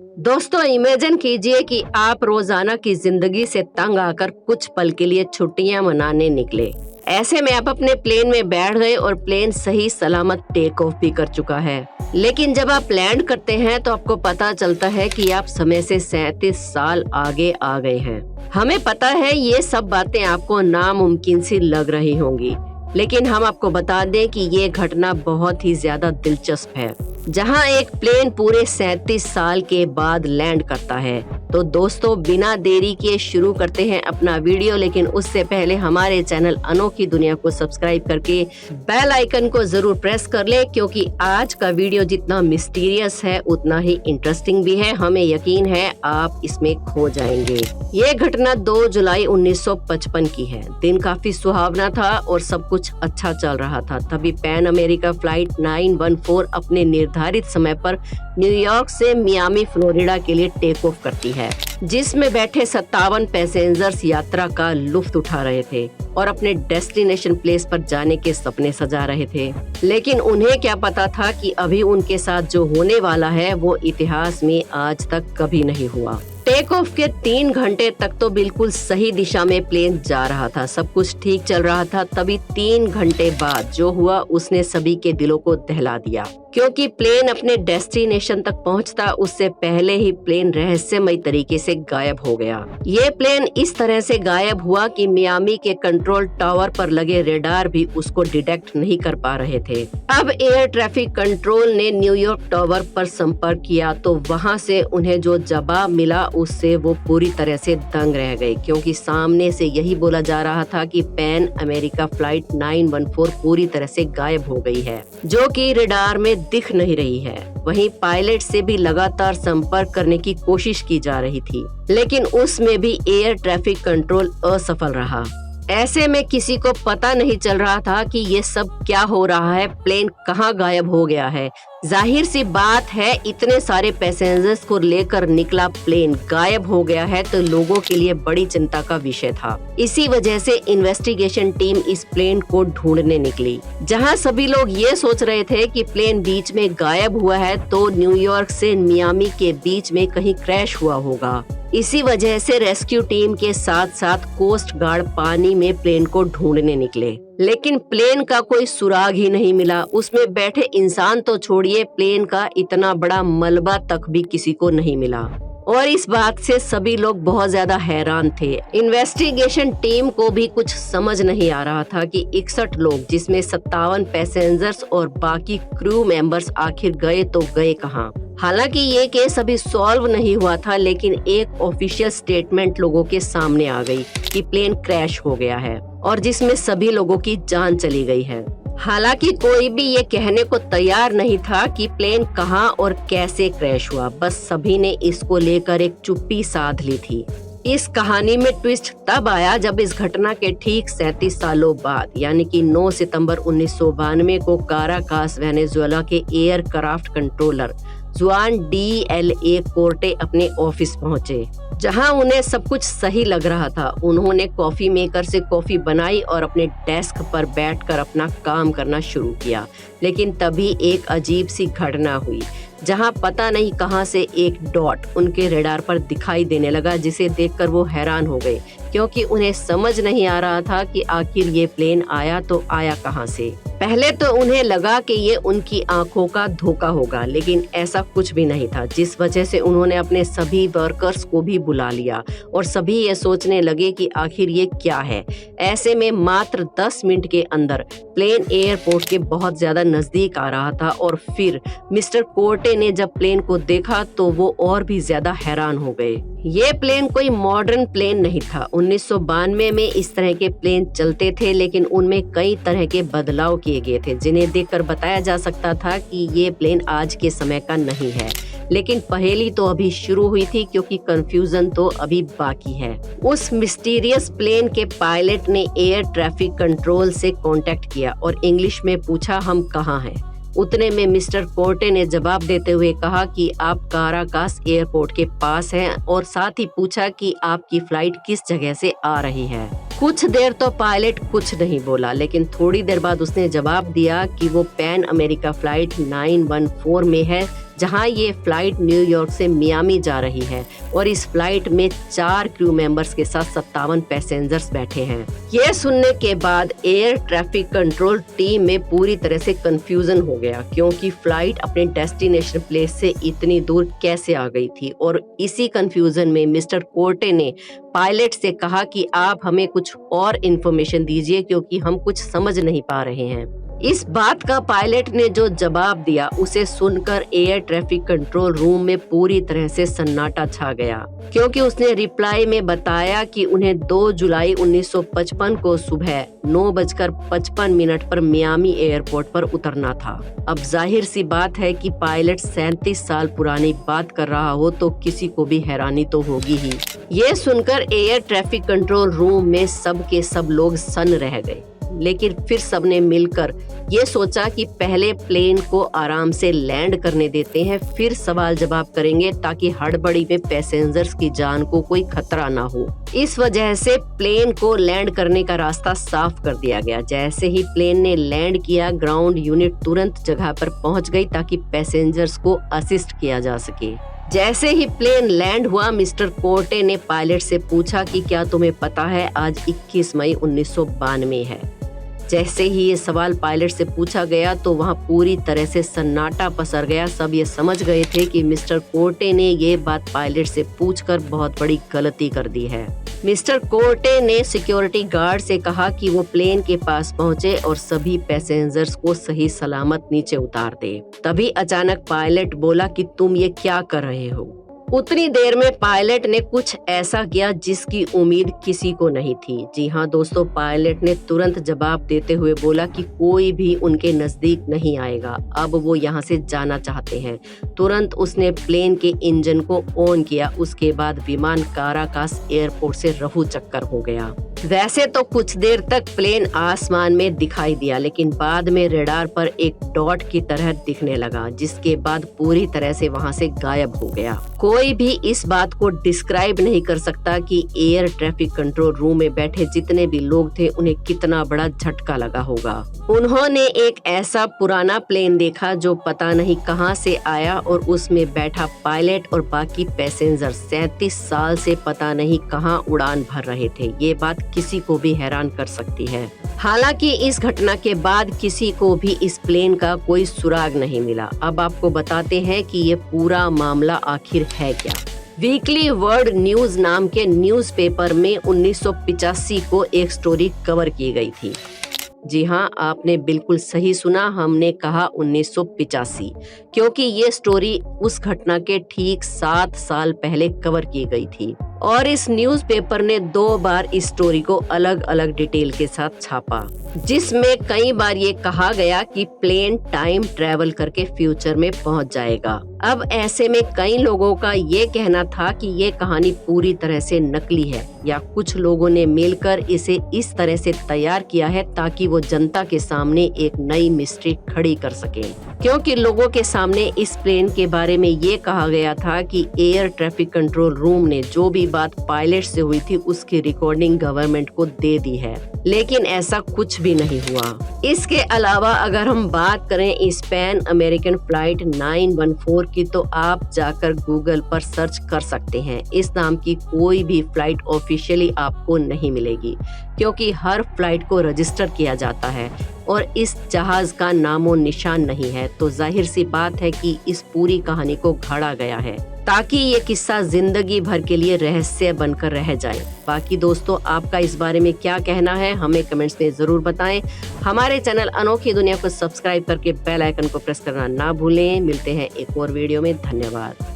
दोस्तों, इमेजिन कीजिए कि आप रोजाना की जिंदगी से तंग आकर कुछ पल के लिए छुट्टियां मनाने निकले। ऐसे में आप अपने प्लेन में बैठ गए और प्लेन सही सलामत टेक ऑफ भी कर चुका है। लेकिन जब आप लैंड करते हैं तो आपको पता चलता है कि आप समय से 37 साल आगे आ गए हैं। हमें पता है ये सब बातें आपको नामुमकिन सी लग रही होंगी, लेकिन हम आपको बता दें कि ये घटना बहुत ही ज्यादा दिलचस्प है। जहां एक प्लेन पूरे 37 साल के बाद लैंड करता है। तो दोस्तों, बिना देरी किए शुरू करते हैं अपना वीडियो, लेकिन उससे पहले हमारे चैनल अनोखी दुनिया को सब्सक्राइब करके बेल आइकन को जरूर प्रेस कर ले, क्योंकि आज का वीडियो जितना मिस्टीरियस है उतना ही इंटरेस्टिंग भी है। हमें यकीन है आप इसमें खो जाएंगे। ये घटना 2 जुलाई 1955 की है। दिन काफी सुहावना था और सब कुछ अच्छा चल रहा था। तभी पैन अमेरिका फ्लाइट 914 अपने निर्धारित समय पर न्यूयॉर्क से मियामी फ्लोरिडा के लिए टेक ऑफ करती है, जिसमें बैठे 57 पैसेंजर्स यात्रा का लुत्फ उठा रहे थे और अपने डेस्टिनेशन प्लेस पर जाने के सपने सजा रहे थे। लेकिन उन्हें क्या पता था कि अभी उनके साथ जो होने वाला है वो इतिहास में आज तक कभी नहीं हुआ। टेक ऑफ के 3 घंटे तक तो बिल्कुल सही दिशा में प्लेन जा रहा था, सब कुछ ठीक चल रहा था। तभी 3 घंटे बाद जो हुआ उसने सभी के दिलों को दहला दिया, क्योंकि प्लेन अपने डेस्टिनेशन तक पहुंचता उससे पहले ही प्लेन रहस्यमय तरीके से गायब हो गया। ये प्लेन इस तरह से गायब हुआ कि मियामी के कंट्रोल टावर पर लगे रेडार भी उसको डिटेक्ट नहीं कर पा रहे थे। अब एयर ट्रैफिक कंट्रोल ने न्यूयॉर्क टावर पर संपर्क किया तो वहां से उन्हें जो जवाब मिला उससे वो पूरी तरह से दंग रह गए, क्योंकि सामने से यही बोला जा रहा था कि पैन अमेरिका फ्लाइट 914 पूरी तरह से गायब हो गई है, जो कि रेडार में दिख नहीं रही है। वहीं पायलट से भी लगातार संपर्क करने की कोशिश की जा रही थी, लेकिन उसमें भी एयर ट्रैफिक कंट्रोल असफल रहा। ऐसे में किसी को पता नहीं चल रहा था कि ये सब क्या हो रहा है, प्लेन कहाँ गायब हो गया है। जाहिर सी बात है, इतने सारे पैसेंजर्स को लेकर निकला प्लेन गायब हो गया है तो लोगों के लिए बड़ी चिंता का विषय था। इसी वजह से इन्वेस्टिगेशन टीम इस प्लेन को ढूंढने निकली। जहां सभी लोग ये सोच रहे थे कि प्लेन बीच में गायब हुआ है तो न्यूयॉर्क से मियामी के बीच में कहीं क्रैश हुआ होगा। इसी वजह से रेस्क्यू टीम के साथ साथ कोस्ट गार्ड पानी में प्लेन को ढूंढने निकले, लेकिन प्लेन का कोई सुराग ही नहीं मिला। उसमें बैठे इंसान तो छोड़िए, प्लेन का इतना बड़ा मलबा तक भी किसी को नहीं मिला। और इस बात से सभी लोग बहुत ज्यादा हैरान थे। इन्वेस्टिगेशन टीम को भी कुछ समझ नहीं आ रहा था कि 61 लोग, जिसमें 57 पैसेंजर्स और बाकी क्रू मेंबर्स आखिर गए तो गए कहां। हालांकि ये केस अभी सॉल्व नहीं हुआ था, लेकिन एक ऑफिशियल स्टेटमेंट लोगों के सामने आ गई कि प्लेन क्रैश हो गया है और जिसमें सभी लोगों की जान चली गई है। हालांकि कोई भी ये कहने को तैयार नहीं था कि प्लेन कहां और कैसे क्रैश हुआ। बस सभी ने इसको लेकर एक चुप्पी साध ली थी। इस कहानी में ट्विस्ट तब आया जब इस घटना के ठीक 37 सालों बाद, यानी कि 9 सितंबर 1992 को काराकास वेनेजुएला के एयरक्राफ्ट कंट्रोलर जुआन डी.एल.ए. कोर्टे अपने ऑफिस पहुंचे, जहां उन्हें सब कुछ सही लग रहा था। उन्होंने कॉफी मेकर से कॉफी बनाई और अपने डेस्क पर बैठकर अपना काम करना शुरू किया। लेकिन तभी एक अजीब सी घटना हुई, जहां पता नहीं कहां से एक डॉट उनके रेडार पर दिखाई देने लगा, जिसे देखकर वो हैरान हो गए, क्योंकि उन्हें समझ नहीं आ रहा था कि आखिर ये प्लेन आया तो आया कहां से। पहले तो उन्हें लगा कि ये उनकी आंखों का धोखा होगा, लेकिन ऐसा कुछ भी नहीं था, जिस वजह से उन्होंने अपने सभी वर्कर्स को भी बुला लिया और सभी ये सोचने लगे कि आखिर ये क्या है। ऐसे में मात्र 10 मिनट के अंदर प्लेन एयरपोर्ट के बहुत ज्यादा नजदीक आ रहा था और फिर मिस्टर कोर्टे ने जब प्लेन को देखा तो वो और भी ज्यादा हैरान हो गए। ये प्लेन कोई मॉडर्न प्लेन नहीं था। 1992 में इस तरह के प्लेन चलते थे, लेकिन उनमें कई तरह के बदलाव किए गए थे, जिन्हें देखकर बताया जा सकता था कि ये प्लेन आज के समय का नहीं है। लेकिन पहेली तो अभी शुरू हुई थी, क्योंकि कंफ्यूजन तो अभी बाकी है। उस मिस्टीरियस प्लेन के पायलट ने एयर ट्रैफिक कंट्रोल से कांटेक्ट किया और इंग्लिश में पूछा, हम कहाँ हैं। उतने में मिस्टर कोर्टे ने जवाब देते हुए कहा कि आप काराकास एयरपोर्ट के पास हैं, और साथ ही पूछा कि आपकी फ्लाइट किस जगह से आ रही है। कुछ देर तो पायलट कुछ नहीं बोला, लेकिन थोड़ी देर बाद उसने जवाब दिया कि वो पैन अमेरिका फ्लाइट 914 में है, जहां ये फ्लाइट न्यूयॉर्क से मियामी जा रही है और इस फ्लाइट में 4 क्रू मेंबर्स के साथ 57 पैसेंजर्स बैठे हैं। ये सुनने के बाद एयर ट्रैफिक कंट्रोल टीम में पूरी तरह से कंफ्यूजन हो गया, क्योंकि फ्लाइट अपने डेस्टिनेशन प्लेस से इतनी दूर कैसे आ गई थी। और इसी कंफ्यूजन में मिस्टर कोर्टे ने पायलट से कहा कि आप हमें कुछ और इन्फॉर्मेशन दीजिए, क्योंकि हम कुछ समझ नहीं पा रहे हैं। इस बात का पायलट ने जो जवाब दिया उसे सुनकर एयर ट्रैफिक कंट्रोल रूम में पूरी तरह से सन्नाटा छा गया, क्योंकि उसने रिप्लाई में बताया कि उन्हें 2 जुलाई 1955 को सुबह 9:55 पर मियामी एयरपोर्ट पर उतरना था। अब जाहिर सी बात है कि पायलट 37 साल पुरानी बात कर रहा हो तो किसी को भी हैरानी तो होगी ही। ये सुनकर एयर ट्रैफिक कंट्रोल रूम में सब के सब लोग सन्न रह गए, लेकिन फिर सबने मिलकर ये सोचा कि पहले प्लेन को आराम से लैंड करने देते हैं, फिर सवाल जवाब करेंगे, ताकि हड़बड़ी में पैसेंजर्स की जान को कोई खतरा ना हो। इस वजह से प्लेन को लैंड करने का रास्ता साफ कर दिया गया। जैसे ही प्लेन ने लैंड किया, ग्राउंड यूनिट तुरंत जगह पर पहुंच गई ताकि पैसेंजर्स को असिस्ट किया जा सके। जैसे ही प्लेन लैंड हुआ, मिस्टर कोर्टे ने पायलट से पूछा कि क्या तुम्हें पता है आज 21 मई 1992 है। जैसे ही ये सवाल पायलट से पूछा गया तो वहाँ पूरी तरह से सन्नाटा पसर गया। सब ये समझ गए थे कि मिस्टर कोर्टे ने ये बात पायलट से पूछकर बहुत बड़ी गलती कर दी है। मिस्टर कोर्टे ने सिक्योरिटी गार्ड से कहा कि वो प्लेन के पास पहुंचे और सभी पैसेंजर्स को सही सलामत नीचे उतार दे। तभी अचानक पायलट बोला कि तुम ये क्या कर रहे हो। उतनी देर में पायलट ने कुछ ऐसा किया जिसकी उम्मीद किसी को नहीं थी। जी हाँ दोस्तों, पायलट ने तुरंत जवाब देते हुए बोला कि कोई भी उनके नजदीक नहीं आएगा, अब वो यहाँ से जाना चाहते हैं। तुरंत उसने प्लेन के इंजन को ऑन किया। उसके बाद विमान काराकास एयरपोर्ट से रफू चक्कर हो गया। वैसे तो कुछ देर तक प्लेन आसमान में दिखाई दिया, लेकिन बाद में रडार पर एक डॉट की तरह दिखने लगा, जिसके बाद पूरी तरह से वहां से गायब हो गया। कोई भी इस बात को डिस्क्राइब नहीं कर सकता कि एयर ट्रैफिक कंट्रोल रूम में बैठे जितने भी लोग थे उन्हें कितना बड़ा झटका लगा होगा। उन्होंने एक ऐसा पुराना प्लेन देखा जो पता नहीं कहां से आया और उसमें बैठा पायलट और बाकी पैसेंजर 37 साल से पता नहीं कहां उड़ान भर रहे थे। ये बात किसी को भी हैरान कर सकती है। हालांकि इस घटना के बाद किसी को भी इस प्लेन का कोई सुराग नहीं मिला। अब आपको बताते हैं कि ये पूरा मामला आखिर है क्या। वीकली वर्ल्ड न्यूज नाम के न्यूज़पेपर में 1985 को एक स्टोरी कवर की गई थी। जी हाँ, आपने बिल्कुल सही सुना, हमने कहा 1985, क्योंकि ये स्टोरी उस घटना के ठीक 7 साल पहले कवर की गई थी। और इस न्यूज़पेपर ने 2 बार इस स्टोरी को अलग अलग डिटेल के साथ छापा, जिसमें कई बार ये कहा गया कि प्लेन टाइम ट्रेवल करके फ्यूचर में पहुंच जाएगा। अब ऐसे में कई लोगों का ये कहना था कि ये कहानी पूरी तरह से नकली है, या कुछ लोगों ने मिलकर इसे इस तरह से तैयार किया है ताकि वो जनता के सामने एक नई मिस्ट्री खड़ी कर सके। क्योंकि लोगों के सामने इस प्लेन के बारे में ये कहा गया था कि एयर ट्रैफिक कंट्रोल रूम ने जो भी बात पायलट से हुई थी उसकी रिकॉर्डिंग गवर्नमेंट को दे दी है, लेकिन ऐसा कुछ भी नहीं हुआ। इसके अलावा अगर हम बात करें इस पैन अमेरिकन फ्लाइट 914 की, तो आप जाकर गूगल पर सर्च कर सकते हैं। इस नाम की कोई भी फ्लाइट ऑफिशियली आपको नहीं मिलेगी, क्योंकि हर फ्लाइट को रजिस्टर किया जाता है और इस जहाज का नामो निशान नहीं है। तो जाहिर सी बात है कि इस पूरी कहानी को घड़ा गया है ताकि ये किस्सा जिंदगी भर के लिए रहस्य बनकर रह जाए। बाकी दोस्तों, आपका इस बारे में क्या कहना है हमें कमेंट्स में जरूर बताएं। हमारे चैनल अनोखी दुनिया को सब्सक्राइब करके बेल आइकन को प्रेस करना ना भूलें। मिलते हैं एक और वीडियो में। धन्यवाद।